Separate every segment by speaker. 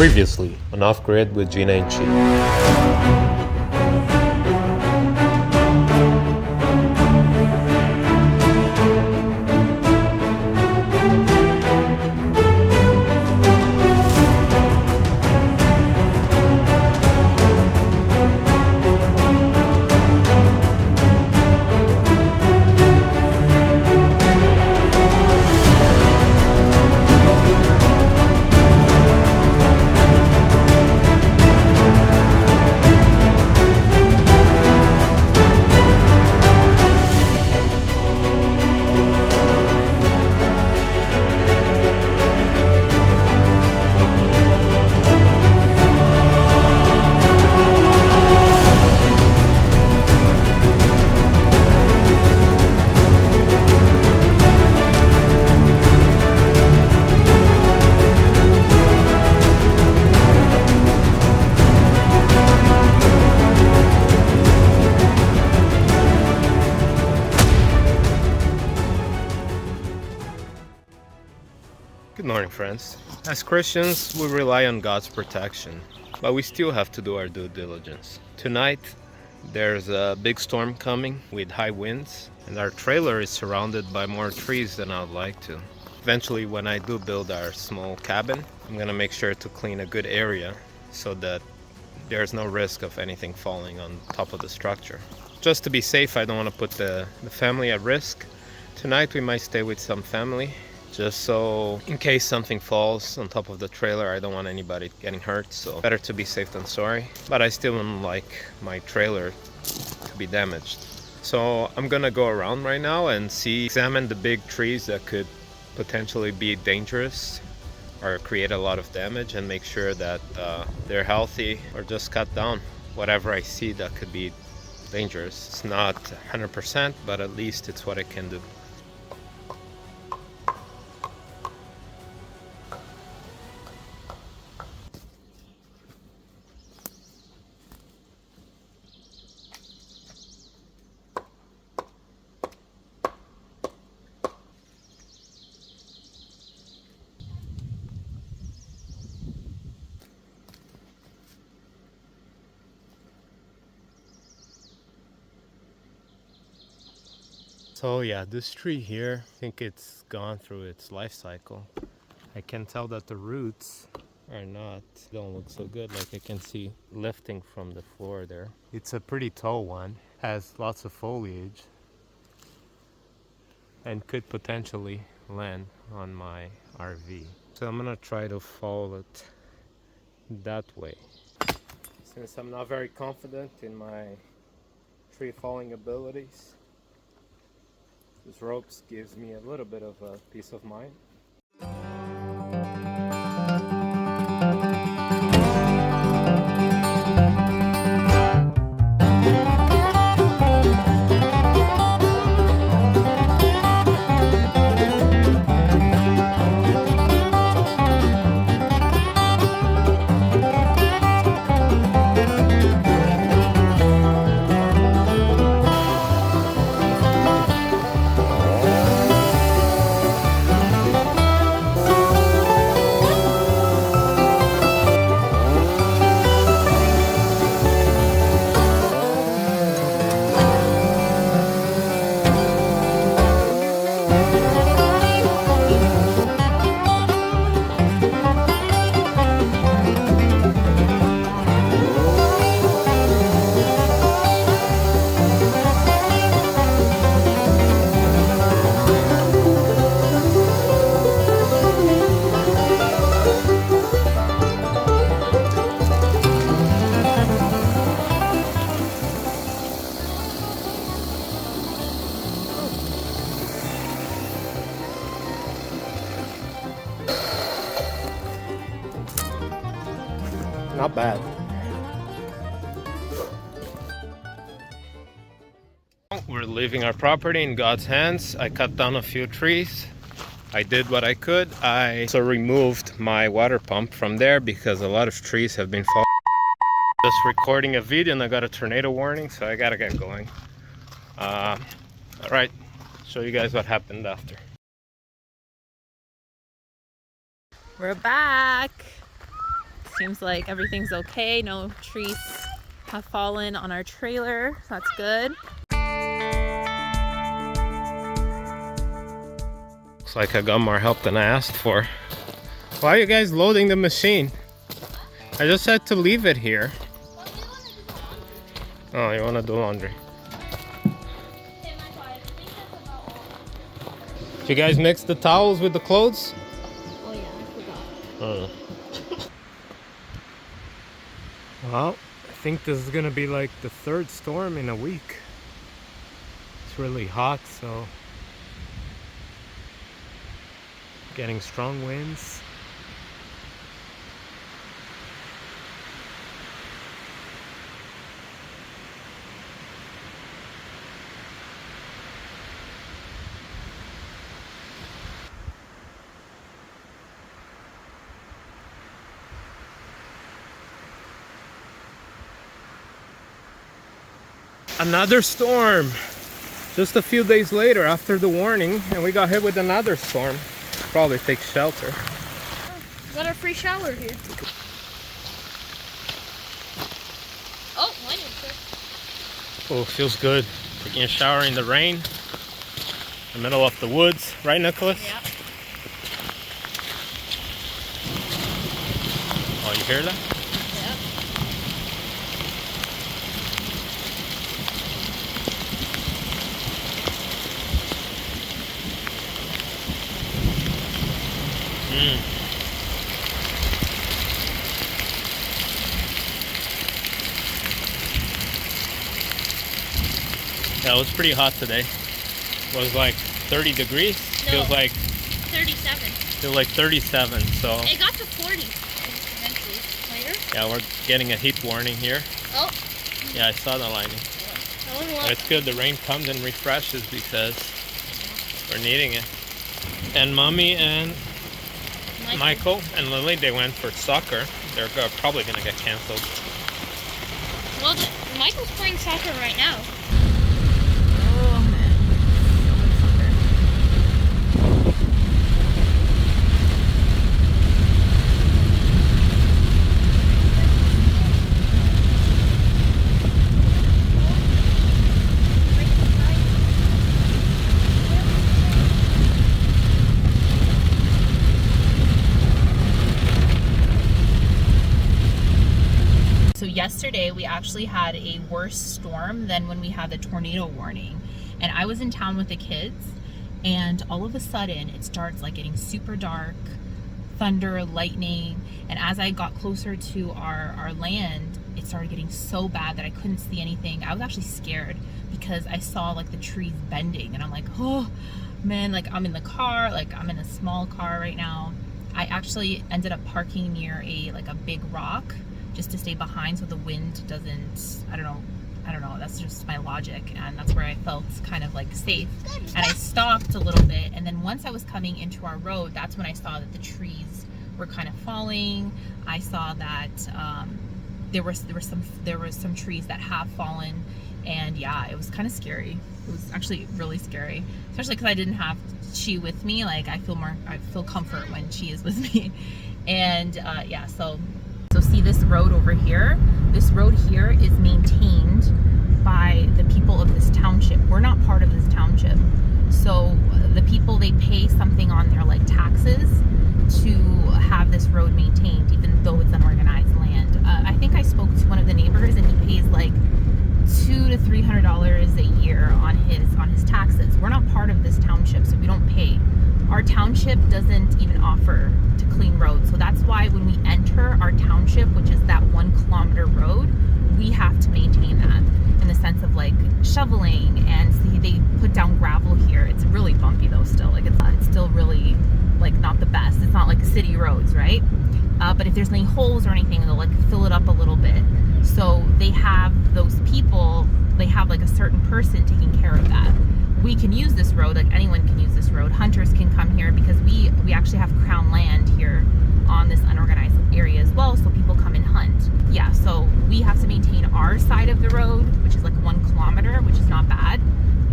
Speaker 1: Previously on Off Grid with Gina and Thi. Good morning, friends. As Christians, we rely on God's protection, but we still have to do our due diligence. Tonight, there's a big storm coming with high winds, and our trailer is surrounded by more trees than I would like to. Eventually, when I do build our small cabin, I'm gonna make sure to clean a good area so that there's no risk of anything falling on top of the structure. Just to be safe, I don't want to put the family at risk. Tonight, we might stay with some family, just so in case something falls on top of the trailer, I don't want anybody getting hurt, so better to be safe than sorry. But I still don't like my trailer to be damaged. So I'm gonna go around right now and examine the big trees that could potentially be dangerous or create a lot of damage, and make sure that they're healthy or just cut down whatever I see that could be dangerous. It's not 100%, but at least it's what I can do. So yeah, this tree here, I think it's gone through its life cycle. I can tell that the roots don't look so good, like I can see lifting from the floor there. It's a pretty tall one, has lots of foliage, and could potentially land on my RV. So I'm gonna try to follow it that way. Since I'm not very confident in my tree falling abilities, this ropes gives me a little bit of a peace of mind. Not bad. We're leaving our property in God's hands. I cut down a few trees. I did what I could. I also removed my water pump from there because a lot of trees have been falling. Just recording a video and I got a tornado warning, so I gotta get going. Alright, show you guys what happened after.
Speaker 2: We're back. Seems like everything's okay. No trees have fallen on our trailer. That's good.
Speaker 1: Looks like I got more help than I asked for. Why are you guys loading the machine? I just had to leave it here. Oh, you want to do laundry? Did you guys mix the towels with the clothes?
Speaker 2: Oh yeah, I forgot.
Speaker 1: Well, I think this is gonna be like the third storm in a week. It's really hot, so getting strong winds. Another storm just a few days later after the warning, and we got hit with another storm. Probably take shelter.
Speaker 3: Got a free shower here. Oh, mine is good.
Speaker 1: Oh, feels good. Taking a shower in the rain, in the middle of the woods, right, Nicholas?
Speaker 3: Yeah.
Speaker 1: Oh, you hear that?
Speaker 3: Yeah.
Speaker 1: Yeah, it was pretty hot today. It was like 30 degrees.
Speaker 3: No,
Speaker 1: Feels like
Speaker 3: 37.
Speaker 1: Feels like 37. So
Speaker 3: It got to 40 eventually later.
Speaker 1: yeah, we're getting a heat warning here.
Speaker 3: Oh.
Speaker 1: Yeah, I saw the lining. But it's good the rain comes and refreshes because we're needing it. And Mommy and Michael and Lily, they went for soccer. They're probably gonna get canceled.
Speaker 3: Well, Michael's playing soccer right now.
Speaker 2: Oh man. So yesterday we actually had a worse storm than when we had the tornado warning, and I was in town with the kids, and all of a sudden it starts like getting super dark, thunder, lightning, and as I got closer to our land, it started getting so bad that I couldn't see anything. I was actually scared because I saw like the trees bending, and I'm like, oh man, like I'm in the car, like I'm in a small car right now. I actually ended up parking near a big rock just to stay behind so the wind doesn't, I don't know, that's just my logic, and that's where I felt kind of like safe. And I stopped a little bit, and then once I was coming into our road, that's when I saw that the trees were kind of falling. I saw that there were some trees that have fallen, and yeah, it was kind of scary. It was actually really scary, especially because I didn't have Chi with me. Like I feel comfort when Chi is with me, and yeah, so see this road over here? This road here is maintained by the people of this township. We're not part of this township. So the people, they pay something on their like taxes to have this road maintained, even though it's unorganized land. I think I spoke to one of the neighbors, and he pays like $200 to $300 a year on his taxes. We're not part of this township, so we don't pay. Our township doesn't even offer to clean roads, so that's why when we enter our township, which is that 1 kilometer road, we have to maintain that in the sense of like shoveling, and see, they put down gravel here. It's really bumpy though still, like it's still really like not the best. It's not like city roads, right? But if there's any holes or anything, they'll like fill it up a little bit. So they have those people, they have like a certain person taking care of that. We can use this road, like anyone can use this road. Hunters can come here because we actually have crown land here on this unorganized area as well, so people come and hunt. Yeah, so we have to maintain our side of the road, which is like 1 kilometer, which is not bad,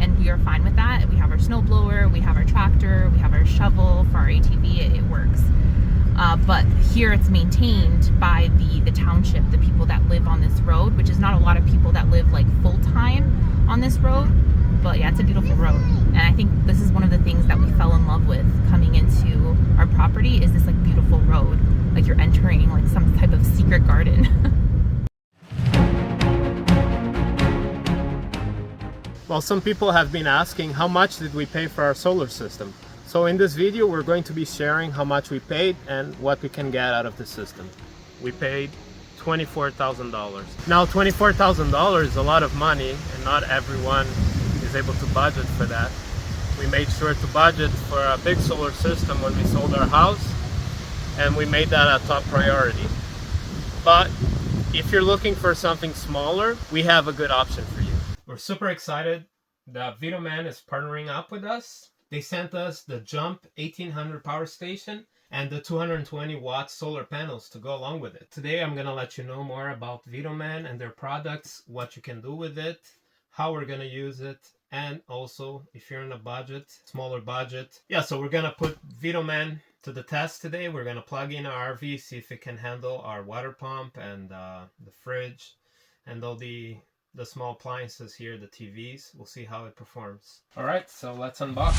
Speaker 2: and we are fine with that. We have our snow blower, we have our tractor, we have our shovel for our ATV, it works. but here it's maintained by the township, the people that live on this road, which is not a lot of people that live like full-time on this road. But yeah, it's a beautiful road, and I think this is one of the things that we fell in love with coming into our property, is this like beautiful road, like you're entering like some type of secret garden.
Speaker 1: Well, some people have been asking how much did we pay for our solar system. So in this video we're going to be sharing how much we paid and what we can get out of the system. We paid $24,000. Now $24,000 is a lot of money, and not everyone is able to budget for that. We made sure to budget for a big solar system when we sold our house, and we made that a top priority. But if you're looking for something smaller, we have a good option for you. We're super excited that VTOMAN is partnering up with us. They sent us the Jump 1800 power station and the 220 watt solar panels to go along with it. Today I'm gonna let you know more about VTOMAN and their products, what you can do with it, how we're gonna use it, and also if you're in a budget, smaller budget. Yeah, so we're gonna put VTOMAN to the test today. We're gonna plug in our RV, see if it can handle our water pump and the fridge and all the small appliances here, the TVs. We'll see how it performs. All right, so let's unbox.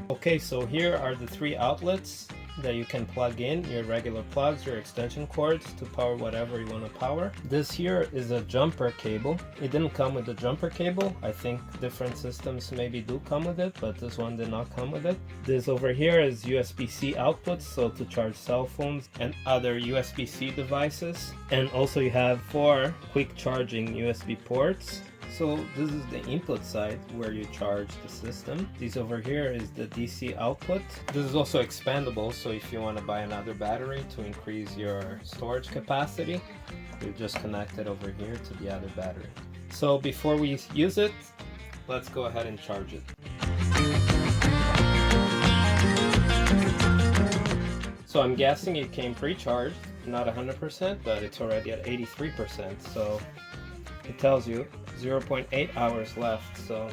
Speaker 1: Okay, so here are the three outlets that you can plug in, your regular plugs, your extension cords to power whatever you want to power. This here is a jumper cable. It didn't come with the jumper cable. I think different systems maybe do come with it, but this one did not come with it. This over here is USB-C outputs, so to charge cell phones and other USB-C devices. And also you have 4 quick charging USB ports. So this is the input side where you charge the system. This over here is the DC output. This is also expandable, so if you want to buy another battery to increase your storage capacity, you just connect it over here to the other battery. So before we use it, let's go ahead and charge it. So I'm guessing it came pre-charged, not 100%, but it's already at 83%. So it tells you 0.8 hours left, so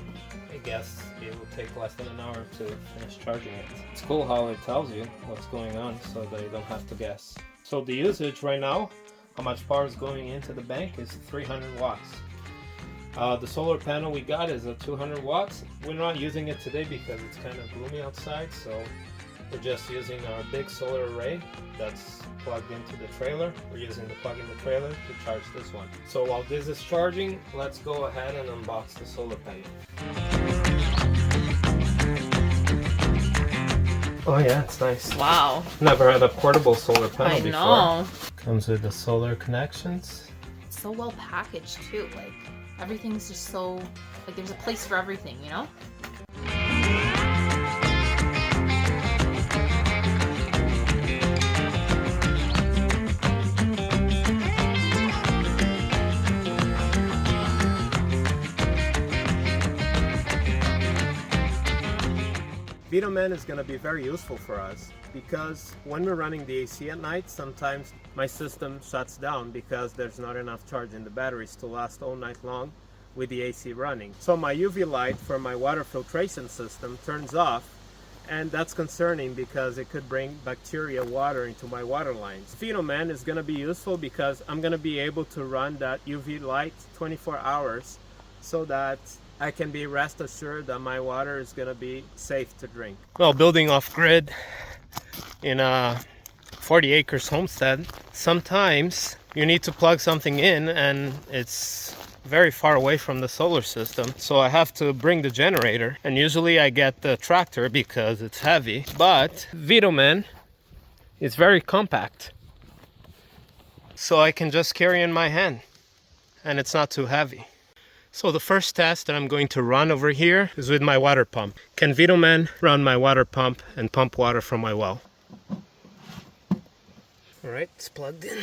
Speaker 1: I guess it will take less than an hour to finish charging it. It's cool how it tells you what's going on so that you don't have to guess. So the usage right now, how much power is going into the bank, is 300 watts. The solar panel we got is a 200 watts. We're not using it today because it's kind of gloomy outside, so we're just using our big solar array that's plugged into the trailer. We're using the plug in the trailer to charge this one. So while this is charging, let's go ahead and unbox the solar panel. Oh yeah, it's nice.
Speaker 2: Wow.
Speaker 1: Never had a portable solar panel before.
Speaker 2: I know.
Speaker 1: Comes with the solar connections.
Speaker 2: It's so well packaged too. Like everything's just so, like there's a place for everything, you know?
Speaker 1: VTOMAN is going to be very useful for us because when we're running the AC at night, sometimes my system shuts down because there's not enough charge in the batteries to last all night long with the AC running. So my UV light for my water filtration system turns off, and that's concerning because it could bring bacteria water into my water lines. VTOMAN is going to be useful because I'm going to be able to run that UV light 24 hours so that I can be rest assured that my water is going to be safe to drink. Well, building off grid in a 40 acres homestead, sometimes you need to plug something in and it's very far away from the solar system. So I have to bring the generator, and usually I get the tractor because it's heavy, but VTOMAN is very compact. So I can just carry in my hand and it's not too heavy. So the first test that I'm going to run over here is with my water pump. Can VTOMAN run my water pump and pump water from my well? All right, it's plugged in.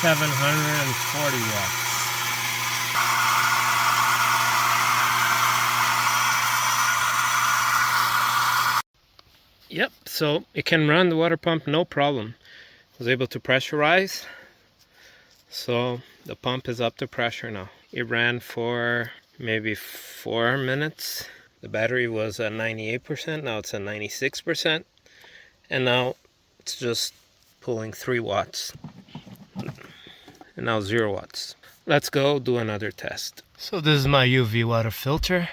Speaker 1: $740 watts. Yep, so it can run the water pump no problem. I was able to pressurize, so the pump is up to pressure now. It ran for maybe 4 minutes. The battery was at 98%, now it's at 96%, and now it's just pulling 3 watts. And now 0 watts. Let's go do another test. So this is my UV water filter,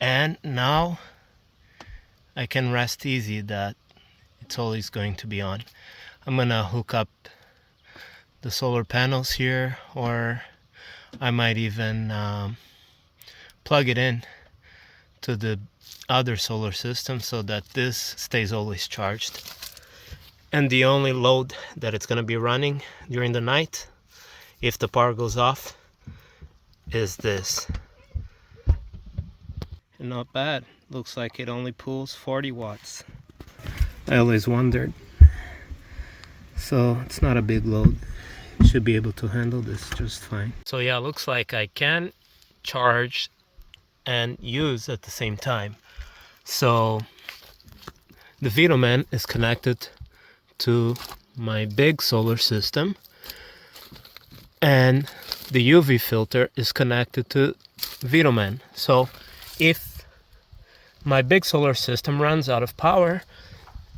Speaker 1: and now I can rest easy that it's always going to be on. I'm gonna hook up the solar panels here, or I might even plug it in to the other solar system so that this stays always charged. And the only load that it's gonna be running during the night, if the power goes off, is this. And not bad. Looks like it only pulls 40 watts. I always wondered. So it's not a big load. It should be able to handle this just fine. So yeah, looks like I can charge and use at the same time. So the VTOMAN is connected to my big solar system, and the UV filter is connected to VTOMAN. So if my big solar system runs out of power,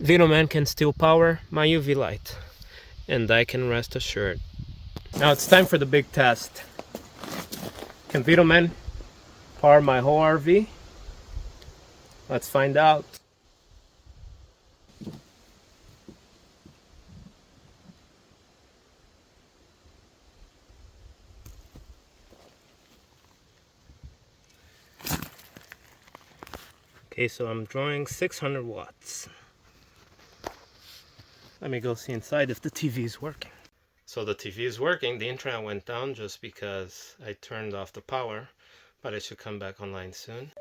Speaker 1: VTOMAN can still power my UV light, and I can rest assured. Now it's time for the big test. Can VTOMAN power my whole RV? Let's find out. Okay, so I'm drawing 600 watts. Let me go see inside if the TV is working. So the TV is working. The internet went down just because I turned off the power, but it should come back online soon.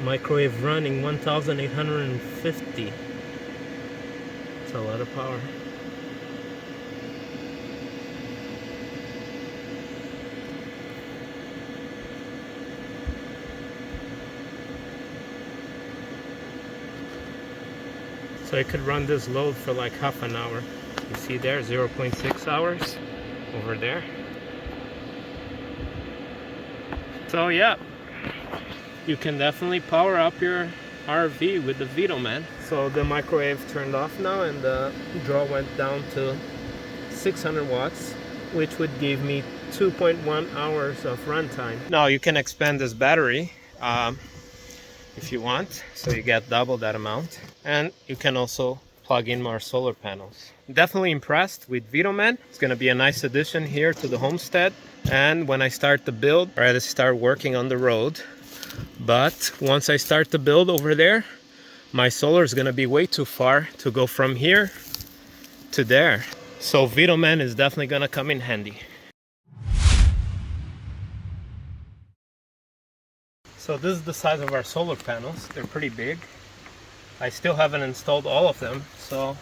Speaker 1: Microwave running 1850. It's a lot of power. So I could run this load for like half an hour. You see there, 0.6 hours over there. So yeah, you can definitely power up your RV with the VTOMAN. So the microwave turned off now, and the draw went down to 600 watts, which would give me 2.1 hours of runtime. Now you can expand this battery if you want, so you get double that amount, and you can also plug in more solar panels. Definitely impressed with VTOMAN. It's going to be a nice addition here to the homestead, and when I start the build, or I start working on the road, but once I start the build over there, my solar is going to be way too far to go from here to there. So VTOMAN is definitely going to come in handy. So this is the size of our solar panels. They're pretty big. I still haven't installed all of them. So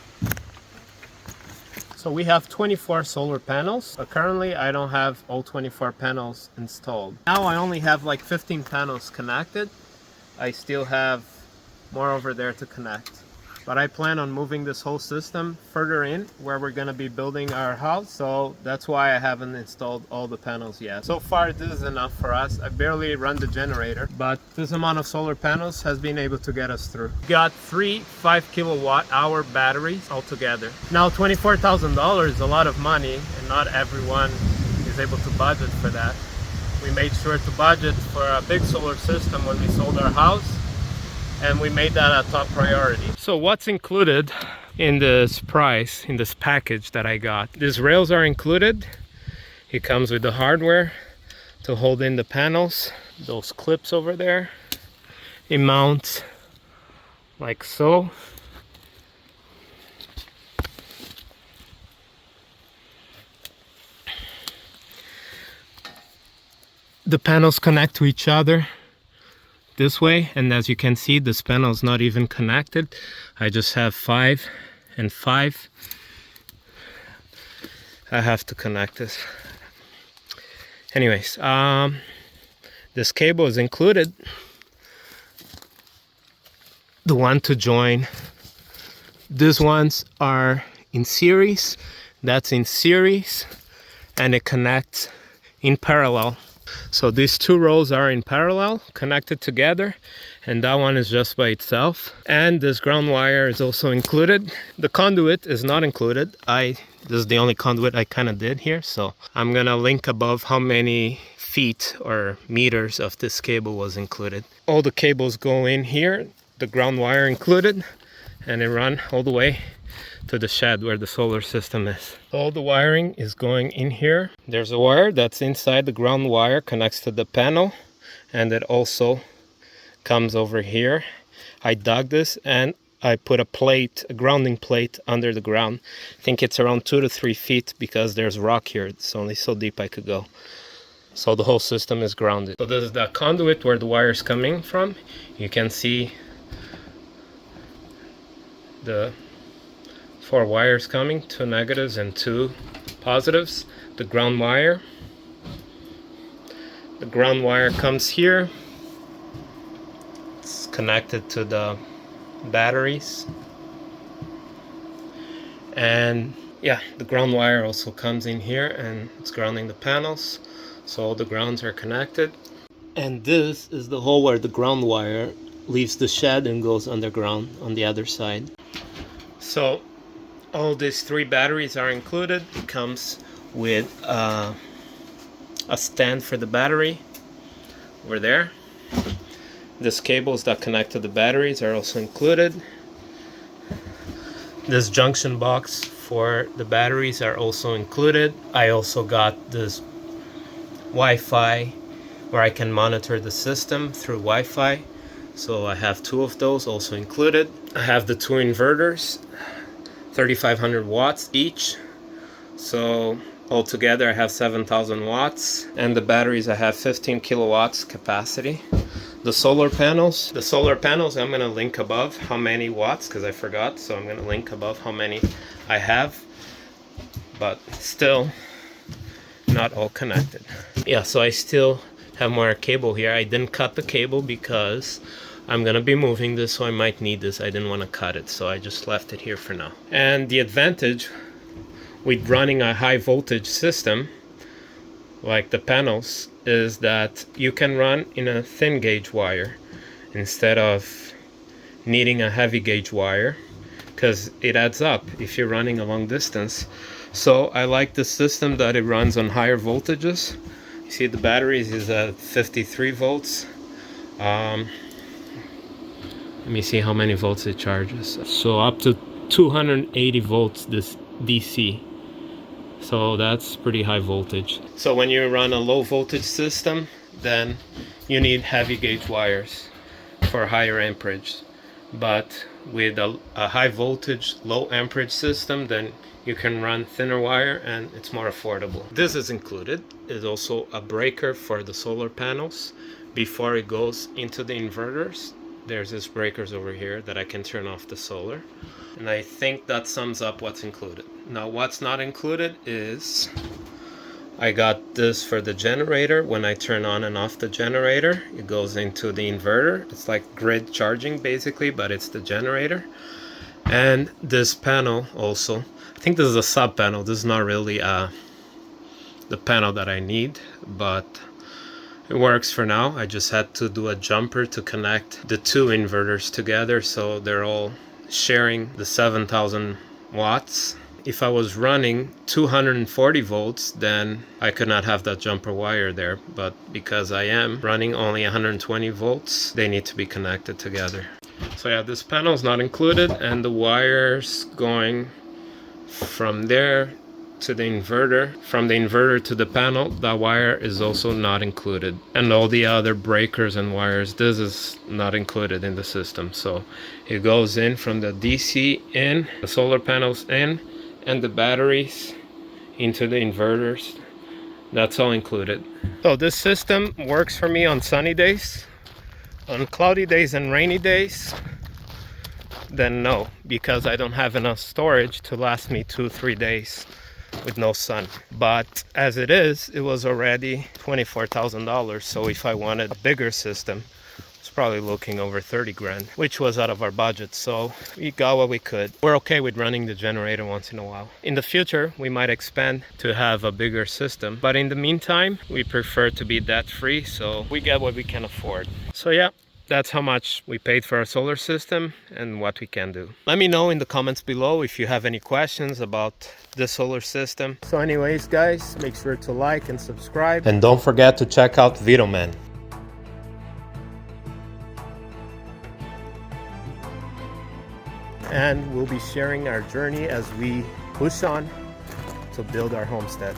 Speaker 1: we have 24 solar panels, but currently I don't have all 24 panels installed. Now I only have like 15 panels connected. I still have more over there to connect. But I plan on moving this whole system further in where we're going to be building our house. So that's why I haven't installed all the panels yet. So far this is enough for us. I barely run the generator, but this amount of solar panels has been able to get us through. Got 3 5 kilowatt hour batteries altogether. Now $24,000 is a lot of money, and not everyone is able to budget for that. We made sure to budget for a big solar system when we sold our house, and we made that a top priority. So what's included in this price, in this package that I got. These rails are included. It comes with the hardware to hold in the panels. Those clips over there. It mounts like so. The panels connect to each other this way, and as you can see, this panel is not even connected. I just have 5 and 5. I have to connect this. Anyways, this cable is included. The one to join. These ones are in series. That's in series, and it connects in parallel. So these two rows are in parallel, connected together, and that one is just by itself. And this ground wire is also included. The conduit is not included. This is the only conduit I kind of did here, so I'm gonna link above how many feet or meters of this cable was included. All the cables go in here, the ground wire included, and they run all the way to the shed where the solar system is. All the wiring is going in here. There's a wire that's inside the ground wire, connects to the panel, and it also comes over here. I dug this and I put a plate, a grounding plate under the ground. I think it's around 2 to 3 feet because there's rock here. It's only so deep I could go. So the whole system is grounded. So this is the conduit where the wire is coming from. You can see the 4 wires coming, 2 negatives and 2 positives. The ground wire. The ground wire comes here. It's connected to the batteries. And yeah, the ground wire also comes in here and it's grounding the panels. So all the grounds are connected. And this is the hole where the ground wire leaves the shed and goes underground on the other side. So all these 3 batteries are included. It comes with a stand for the battery over there. These cables that connect to the batteries are also included. This junction box for the batteries are also included. I also got this Wi-Fi where I can monitor the system through Wi-Fi. So I have 2 of those also included. I have the 2 inverters, 3,500 watts each. So altogether I have 7,000 watts. And the batteries, I have 15 kilowatts capacity. The solar panels I'm going to link above how many watts, because I forgot. So I'm going to link above how many I have. But still not all connected. Yeah, so I still have more cable here. I didn't cut the cable because I'm gonna be moving this, so I might need this. I didn't want to cut it, so I just left it here for now. And the advantage with running a high voltage system like the panels is that you can run in a thin gauge wire instead of needing a heavy gauge wire, because it adds up if you're running a long distance. So I like the system that it runs on higher voltages. You see the batteries is at 53 volts. Let me see how many volts it charges. So up to 280 volts this DC. So that's pretty high voltage. So when you run a low voltage system, then you need heavy gauge wires for higher amperage. But with a high voltage, low amperage system, then you can run thinner wire and it's more affordable. This is included. It's also a breaker for the solar panels before it goes into the inverters. There's these breakers over here that I can turn off the solar. And I think that sums up what's included. Now what's not included is I got this for the generator. When I turn on and off the generator, it goes into the inverter. It's like grid charging basically, but it's the generator. And this panel also, I think this is a sub panel. This is not really the panel that I need, but it works for now. I just had to do a jumper to connect the 2 inverters together so they're all sharing the 7,000 watts. If I was running 240 volts, then I could not have that jumper wire there. But because I am running only 120 volts, they need to be connected together. So yeah, this panel is not included, and the wires going from there to the inverter, from the inverter to the panel, that wire is also not included, and all the other breakers and wires, this is not included in the system. So it goes in from the DC in, the solar panels in, and the batteries into the inverters. That's all included. So this system works for me on sunny days. On cloudy days and rainy days, then no, because I don't have enough storage to last me 2-3 days with no sun. But as it is, it was already $24,000. So if I wanted a bigger system, it's probably looking over 30 grand, which was out of our budget. So we got what we could. We're okay with running the generator once in a while. In the future, we might expand to have a bigger system. But in the meantime, we prefer to be debt free. So we get what we can afford. So yeah, that's how much we paid for our solar system and what we can do. Let me know in the comments below if you have any questions about the solar system. So anyways, guys, make sure to like and subscribe. And don't forget to check out VTOMAN. And we'll be sharing our journey as we push on to build our homestead.